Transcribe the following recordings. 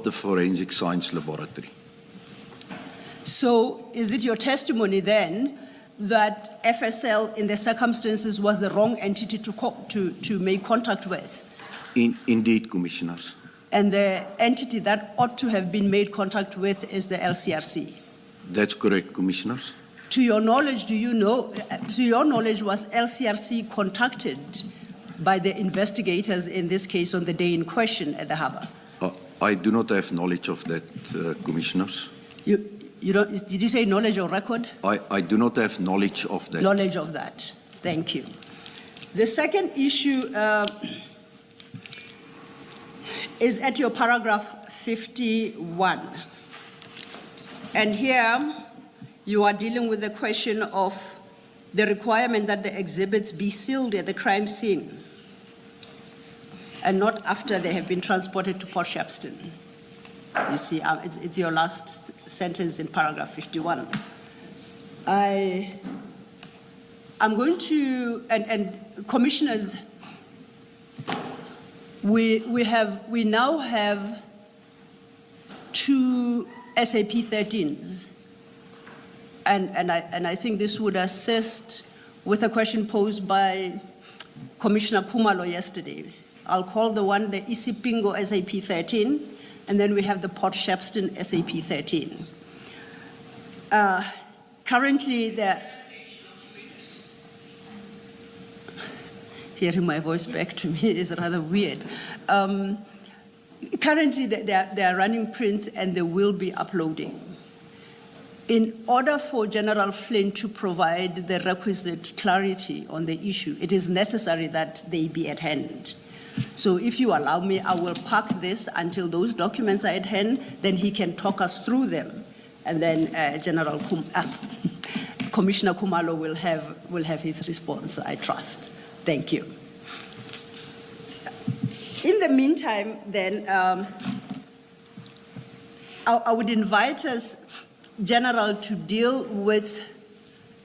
the Forensic Science Laboratory. So is it your testimony then that FSL in the circumstances was the wrong entity to make contact with? Indeed, Commissioners. And the entity that ought to have been made contact with is the LCRC? That's correct, Commissioners. To your knowledge, was LCRC contacted by the investigators in this case on the day in question at the harbour? I do not have knowledge of that, Commissioners. You don't, did you say knowledge or record? I do not have knowledge of that. Knowledge of that. Thank you. The second issue is at your paragraph 51. And here you are dealing with the question of the requirement that the exhibits be sealed at the crime scene and not after they have been transported to Port Shepstone. You see, it's your last sentence in paragraph 51. I'm going to, and commissioners, we now have 2 SAP 13s, and I think this would assist with a question posed by Commissioner Kumalo yesterday. I'll call the one the Isipingo SAP 13, and then we have the Port Shepstone SAP 13. Currently, hearing my voice back to me is rather weird. Currently, they are running prints and they will be uploading. In order for General Flynn to provide the requisite clarity on the issue, it is necessary that they be at hand. So if you allow me, I will park this until those documents are at hand, then he can talk us through them. And then Commissioner Kumalo will have his response, I trust. Thank you. In the meantime, then, I would invite us, General, to deal with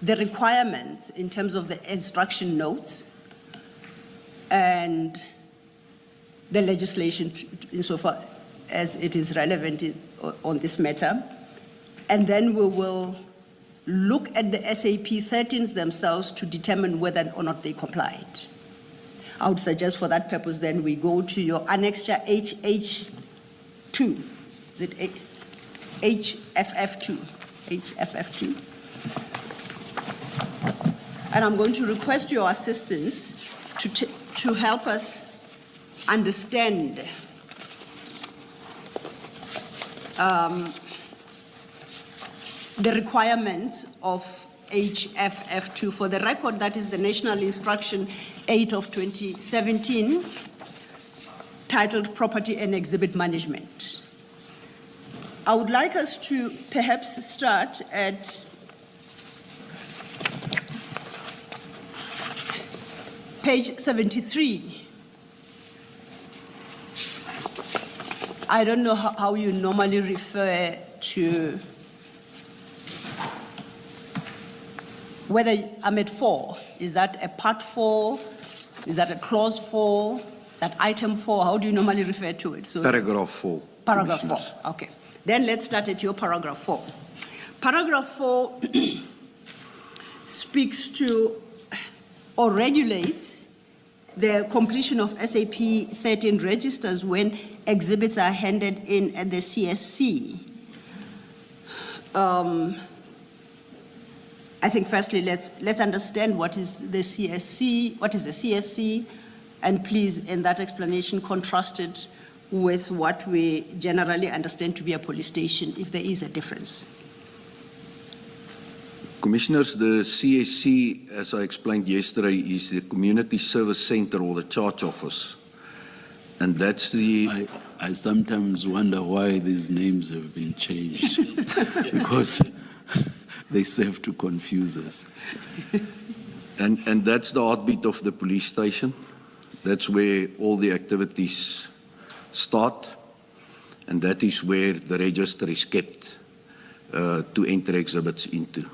the requirements in terms of the instruction notes and the legislation insofar as it is relevant on this matter. And then we will look at the SAP 13s themselves to determine whether or not they complied. I would suggest for that purpose, then we go to your annexure HH2. Is it HFF2? HFF2. And I'm going to request your assistance to help us understand the requirements of HFF2. For the record, that is the National Instruction 8 of 2017, titled Property and Exhibit Management. I would like us to perhaps start at page 73. I don't know how you normally refer to whether I'm at 4. Is that a part 4? Is that a clause 4? Is that item 4? How do you normally refer to it? So, paragraph 4. Paragraph 4, okay. Then let's start at your paragraph 4. Paragraph 4 speaks to or regulates the completion of SAP 13 registers when exhibits are handed in at the CSC. I think firstly, let's understand what is the CSC, and please, in that explanation, contrast it with what we generally understand to be a police station, if there is a difference. Commissioners, the CSC, as I explained yesterday, is the Community Service Center or the Charge Office. And that's the... I sometimes wonder why these names have been changed, because they serve to confuse us. And that's the heartbeat of the police station. That's where all the activities start, and that is where the register is kept to enter exhibits into.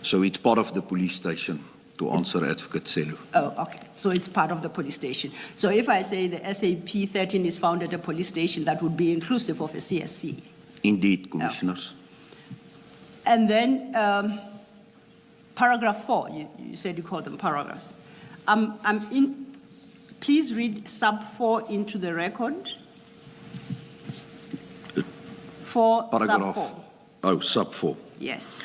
So it's part of the police station. to answer Advocate Selu. Oh, okay. So it's part of the police station. So if I say the SAP 13 is found at a police station, that would be inclusive of a CSC. Indeed, Commissioners. And then paragraph 4, you said you call them paragraphs. Please read sub 4 into the record. 4 sub 4. Oh, sub 4. Yes.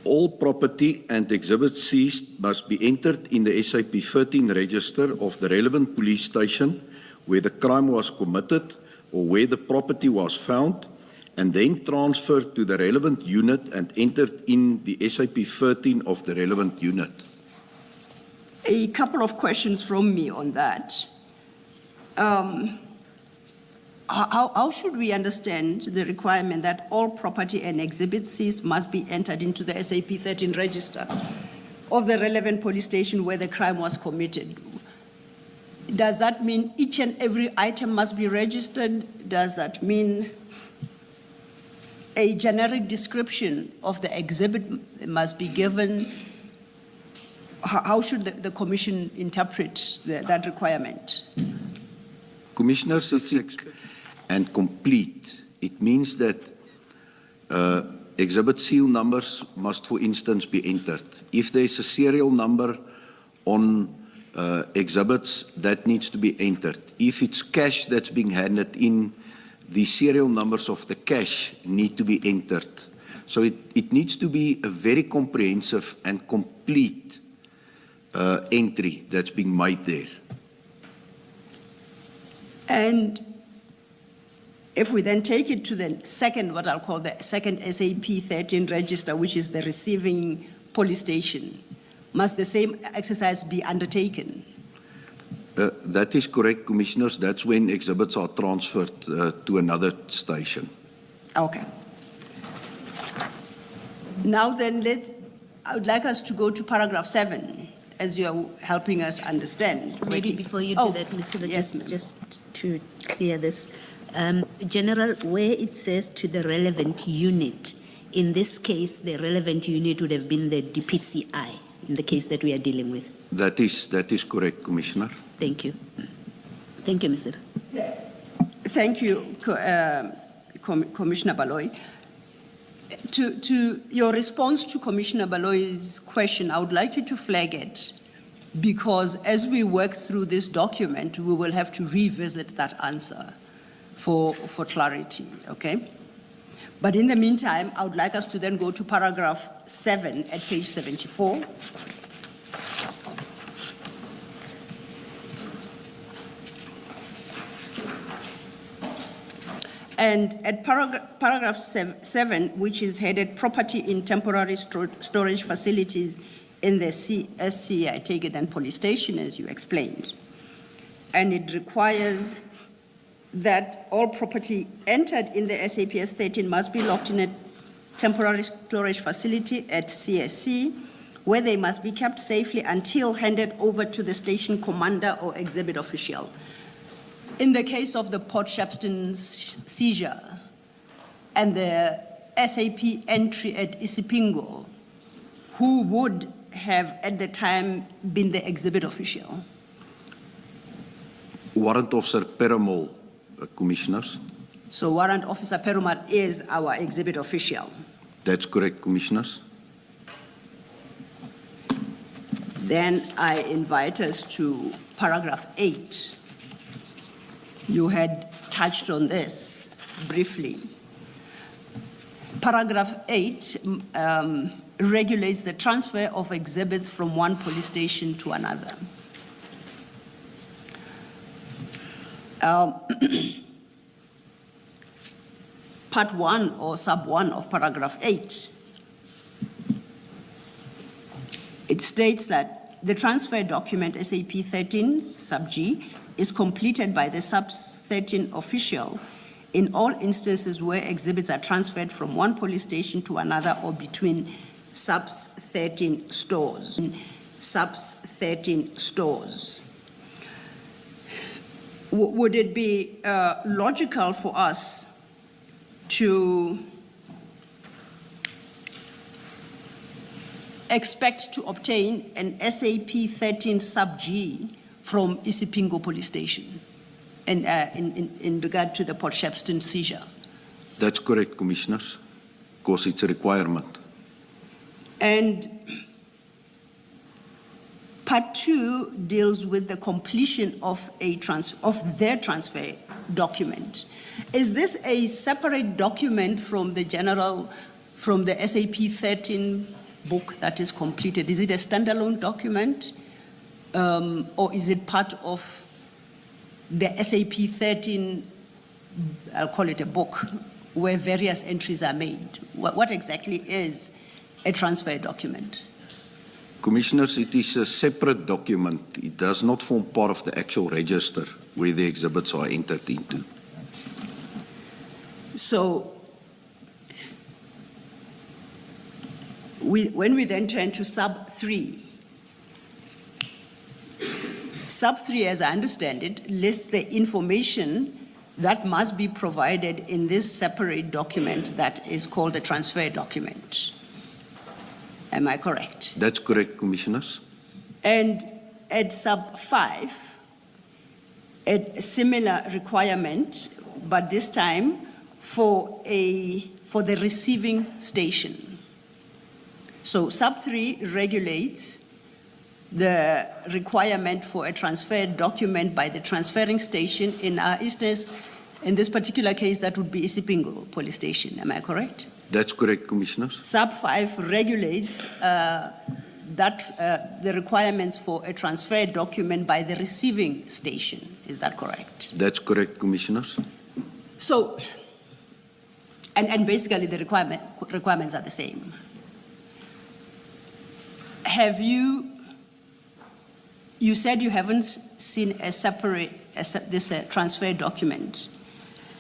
All property and exhibits seized must be entered in the SAP 13 register of the relevant police station where the crime was committed or where the property was found, and then transferred to the relevant unit and entered in the SAP 13 of the relevant unit. A couple of questions from me on that. How should we understand the requirement that all property and exhibits seized must be entered into the SAP 13 register of the relevant police station where the crime was committed? Does that mean each and every item must be registered? Does that mean a generic description of the exhibit must be given? How should the Commission interpret that requirement? Commissioners, and complete. It means that exhibit seal numbers must, for instance, be entered. If there's a serial number on exhibits, that needs to be entered. If it's cash that's being handed in, the serial numbers of the cash need to be entered. So it needs to be a very comprehensive and complete entry that's being made there. And if we then take it to the second, what I'll call the second SAP 13 register, which is the receiving police station, must the same exercise be undertaken? That is correct, Commissioners. That's when exhibits are transferred to another station. Okay. Now then, I would like us to go to paragraph 7, as you are helping us understand. Maybe before you do that, Mr. Yes, just to clear this. General, where it says to the relevant unit, in this case, the relevant unit would have been the DPCI, in the case that we are dealing with. That is correct, Commissioner. Thank you. Thank you, Mr. Thank you, Commissioner Baloyi. To your response to Commissioner Baloyi's question, I would like you to flag it, because as we work through this document, we will have to revisit that answer for clarity, okay? But in the meantime, I would like us to then go to paragraph 7 at page 74. And at paragraph 7, which is headed Property in Temporary Storage Facilities in the CSC, I take it then police station, as you explained. And it requires that all property entered in the SAPS 13 must be locked in a temporary storage facility at CSC, where they must be kept safely until handed over to the station commander or exhibit official. In the case of the Port Shepstone seizure and the SAP entry at Isipingo, who would have at the time been the exhibit official? Warrant Officer Perumal, Commissioners. So Warrant Officer Perumal is our exhibit official. That's correct, Commissioners. Then I invite us to paragraph 8. You had touched on this briefly. Paragraph 8 regulates the transfer of exhibits from one police station to another. Part 1 or sub 1 of paragraph 8, it states that the transfer document SAP 13 sub G is completed by the sub 13 official in all instances where exhibits are transferred from one police station to another or between subs 13 stores. Subs 13 stores. Would it be logical for us to expect to obtain an SAP 13 sub G from Isipingo Police Station in regard to the Port Shepstone seizure? That's correct, Commissioners, because it's a requirement. And part 2 deals with the completion of their transfer document. Is this a separate document from the SAP 13 book that is completed? Is it a standalone document, or is it part of the SAP 13, I'll call it a book, where various entries are made? What exactly is a transfer document? Commissioners, it is a separate document. It does not form part of the actual register where the exhibits are entered into. So, when we then turn to sub 3, sub 3, as I understand it, lists the information that must be provided in this separate document that is called the transfer document. Am I correct? That's correct, Commissioners. And at sub 5, a similar requirement, but this time for the receiving station. So sub 3 regulates the requirement for a transfer document by the transferring station. In our instance, in this particular case, that would be Isipingo Police Station. Am I correct? That's correct, Commissioners. Sub 5 regulates the requirements for a transfer document by the receiving station. Is that correct? That's correct, Commissioners. So, and basically the requirements are the same. Have you said you haven't seen a separate, this transfer document.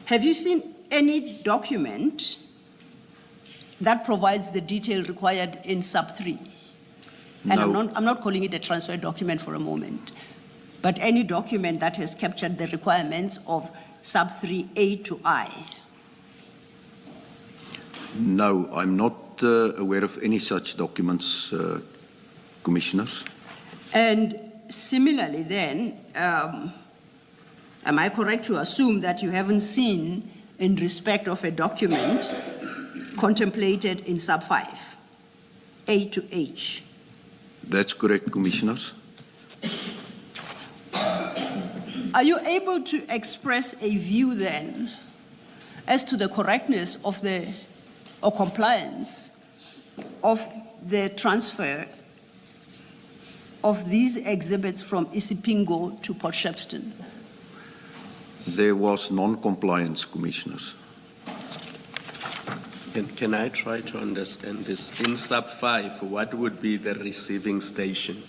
Have you seen any document that provides the detail required in sub 3? And No. I'm not calling it a transfer document for a moment, but any document that has captured the requirements of sub 3A to I. No, I'm not aware of any such documents, Commissioners. And similarly then, am I correct to assume that you haven't seen in respect of a document contemplated in sub 5, A to H? That's correct, Commissioners. Are you able to express a view then as to the correctness of or compliance of the transfer of these exhibits from Isipingo to Port Shepstone? There was non-compliance, Commissioners. Can I try to understand this? In sub 5, what would be the receiving station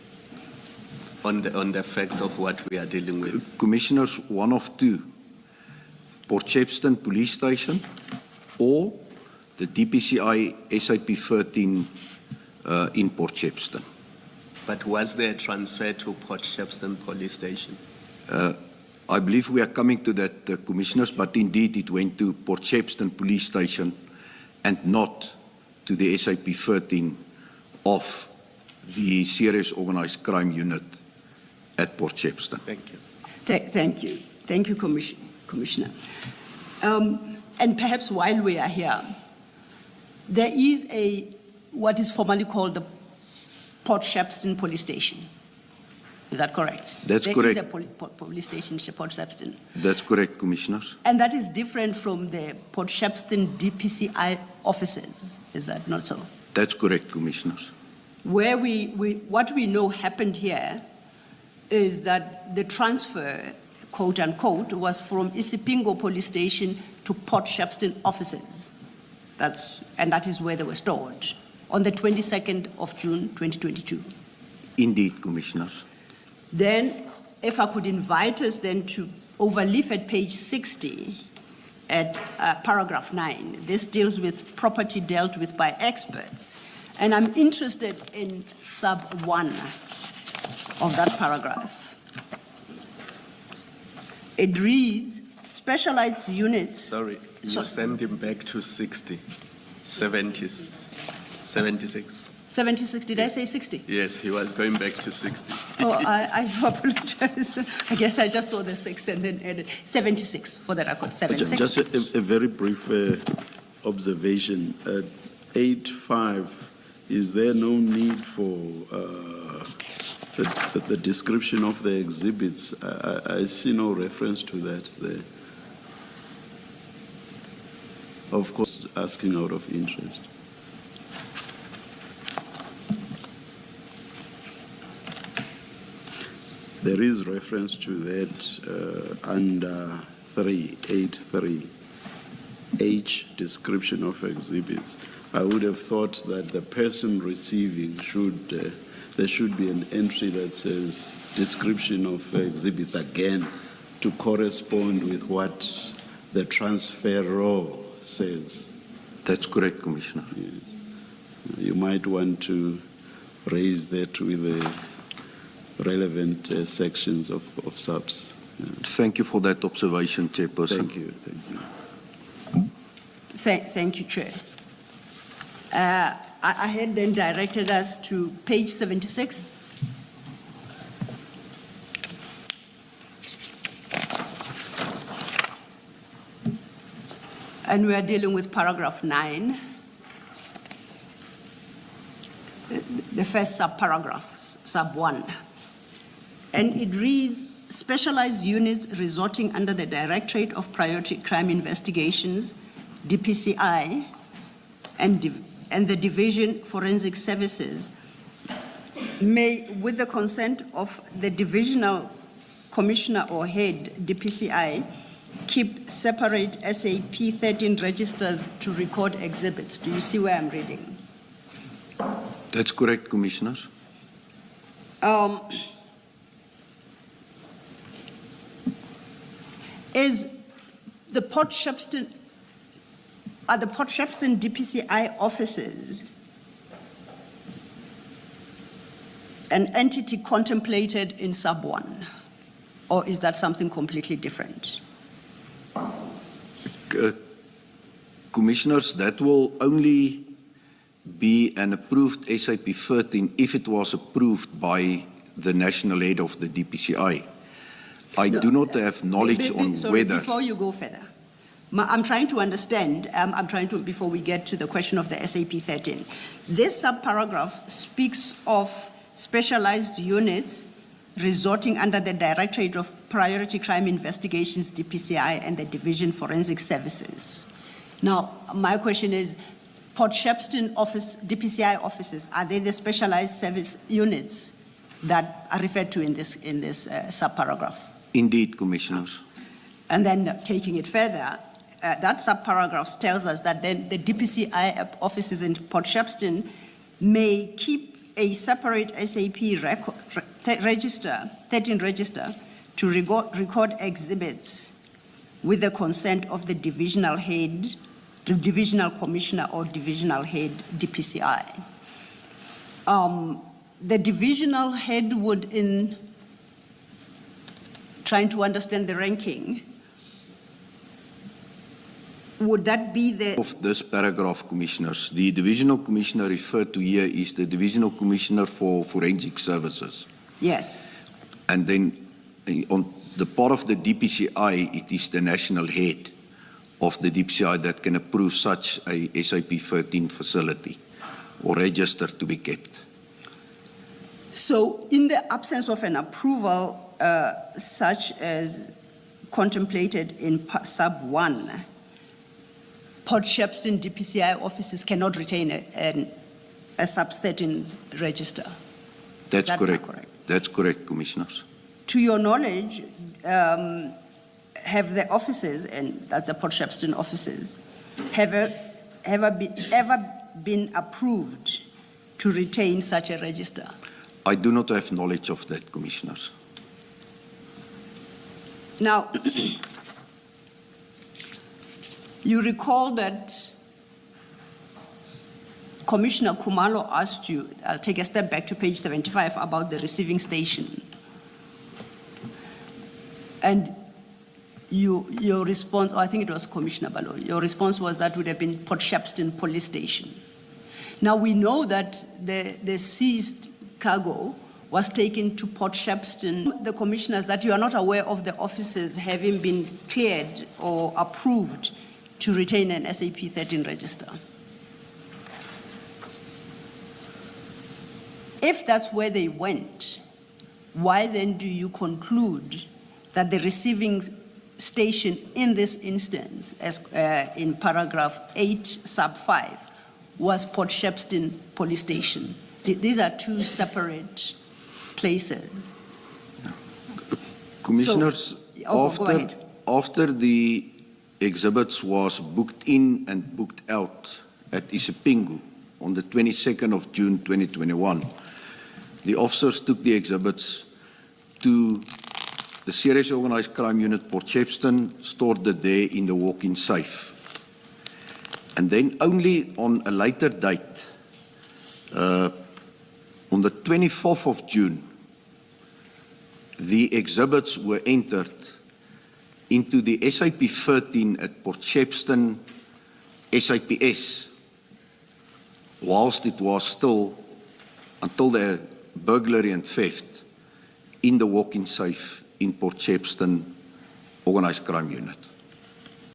on the facts of what we are dealing with? Commissioners, one of two, Port Shepstone Police Station or the DPCI SAP 13 in Port Shepstone. But was there a transfer to Port Shepstone Police Station? I believe we are coming to that, Commissioners, but indeed it went to Port Shepstone Police Station and not to the SAP 13 of the Serious Organized Crime Unit at Port Shepstone. Thank you. Thank you. Thank you, Commissioner. And perhaps while we are here, there is what is formally called the Port Shepstone Police Station. Is that correct? That's correct. There is a police station in Port Shepstone. That's correct, Commissioners. And that is different from the Port Shepstone DPCI offices. Is that not so? That's correct, Commissioners. Where what we know happened here is that the transfer, quote unquote, was from Isipingo Police Station to Port Shepstone offices. And that is where they were stored on the 22nd of June, 2022. Indeed, Commissioners. Then, if I could invite us then to overleaf at page 60 at paragraph 9. This deals with property dealt with by experts. And I'm interested in sub 1 of that paragraph. It reads, specialized units. Sorry, you send him back to 60, 76. 76, did I say 60? Yes, he was going back to 60. Oh, I do apologize. I guess I just saw the 6 and then added 76 for the record, 76. Just a very brief observation. At 8.5, is there no need for the description of the exhibits? I see no reference to that there. Of course, asking out of interest. There is reference to that under 383, H, description of exhibits. I would have thought that the person receiving should, there should be an entry that says description of exhibits again to correspond with what the transferor says. That's correct, Commissioner. Yes. You might want to raise that with the relevant sections of subs. Yeah. Thank you for that observation, Chairperson. Thank you. Thank you. Thank you, Chair. I had then directed us to page 76. And we are dealing with paragraph 9. The first subparagraph, sub 1. And it reads, specialized units resorting under the Directorate of Priority Crime Investigations, DPCI, and the Division Forensic Services may, with the consent of the Divisional Commissioner or Head, DPCI, keep separate SAP 13 registers to record exhibits. Do you see where I'm reading? That's correct, Commissioners. Is the Port Shepstone, are the Port Shepstone DPCI offices an entity contemplated in sub 1? Or is that something completely different? Commissioners, that will only be an approved SAP 13 if it was approved by the national head of the DPCI. I do not have knowledge on Sorry, whether. before you go further, I'm trying to understand, before we get to the question of the SAP 13, this subparagraph speaks of specialized units resorting under the Directorate of Priority Crime Investigations, DPCI, and the Division Forensic Services. Now, my question is, Port Shepstone office, DPCI offices, are they the specialized service units that are referred to in this subparagraph? Indeed, Commissioners. And then taking it further, that subparagraph tells us that then the DPCI offices in Port Shepstone may keep a separate SAP register, 13 register, to record exhibits with the consent of the divisional head, the divisional commissioner or divisional head DPCI. The divisional head would, in trying to understand the ranking, would that be the... Of this paragraph, Commissioners, the divisional commissioner referred to here is the divisional commissioner for forensic services. Yes. And then on the part of the DPCI, it is the national head of the DPCI that can approve such a SAP 13 facility or register to be kept. So in the absence of an approval such as contemplated in sub 1, Port Shepstone DPCI offices cannot retain a sub 13 register. That's Is that correct. correct? That's correct, Commissioners. To your knowledge, have the offices, and that's the Port Shepstone offices, ever been approved to retain such a register? I do not have knowledge of that, Commissioners. Now, you recall that Commissioner Kumalo asked you, I'll take a step back to page 75, about the receiving station. And your response, or I think it was Commissioner Balo, your response was that would have been Port Shepstone Police Station. Now, we know that the seized cargo was taken to Port Shepstone. The commissioners, that you are not aware of the officers having been cleared or approved to retain an SAP 13 register. If that's where they went, why then do you conclude that the receiving station in this instance, as in paragraph 8 sub 5, was Port Shepstone Police Station? These are two separate places. Commissioners, go ahead. after the exhibits was booked in and booked out at Isipingo on the 22nd of June 2021, the officers took the exhibits to the Serious Organized Crime Unit Port Shepstone, stored it there in the walk-in safe. And then only on a later date, on the 24th of June, the exhibits were entered into the SAP 13 at Port Shepstone SAPS, whilst it was still, until the burglary and theft, in the walk-in safe in Port Shepstone Organised Crime Unit.